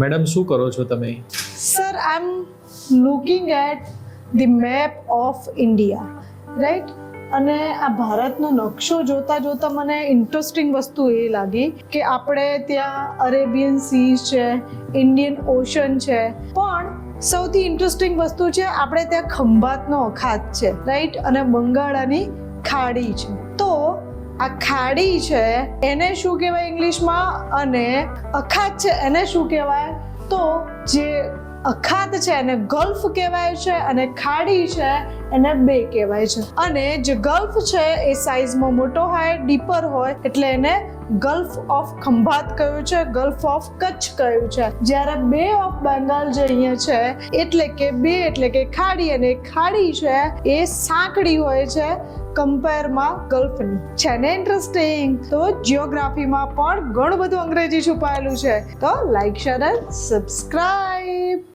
Madam શું કરો છો તમે? Sir, I'm looking at the map of India, right? અને આ ભારતનો નકશો જોતા જોતા મને ઇન્ટરેસ્ટિંગ વસ્તુ એ લાગી કે આપણે ત્યાં અરેબિયન સી છે, ઇન્ડિયન ઓશન છે, પણ સૌથી ઇન્ટરેસ્ટિંગ વસ્તુ છે આપણે ત્યાં ખંભાતનો અખાત છે, રાઈટ? અને બંગાળાની ખાડી છે. તો આ ખાડી છે એને શું કહેવાય ઇંગ્લિશમાં, અને અખાત છે એને શું કહેવાય? તો જે અખાત છે એને ગલ્ફ કહેવાય છે અને ખાડી છે એને બે કહેવાય છે. અને જે ગલ્ફ છે એ સાઇઝમાં મોટો હોય, ડીપર હોય, એટલે એને ગલ્ફ ઓફ ખંભાત કહ્યું છે, ગલ્ફ ઓફ કચ્છ કહ્યું છે. જ્યારે બે ઓફ બેંગાલ જે અહીંયા છે એટલે કે બે એટલે કે ખાડી, અને ખાડી છે એ સાંકડી હોય છે કમ્પેરમાં ગલ્ફની. છે ને ઇન્ટરેસ્ટિંગ? તો જિયોગ્રાફીમાં પણ ઘણું બધું અંગ્રેજી છુપાયેલું છે. તો લાઈક, શેર એન્ડ સબસ્ક્રાઇબ.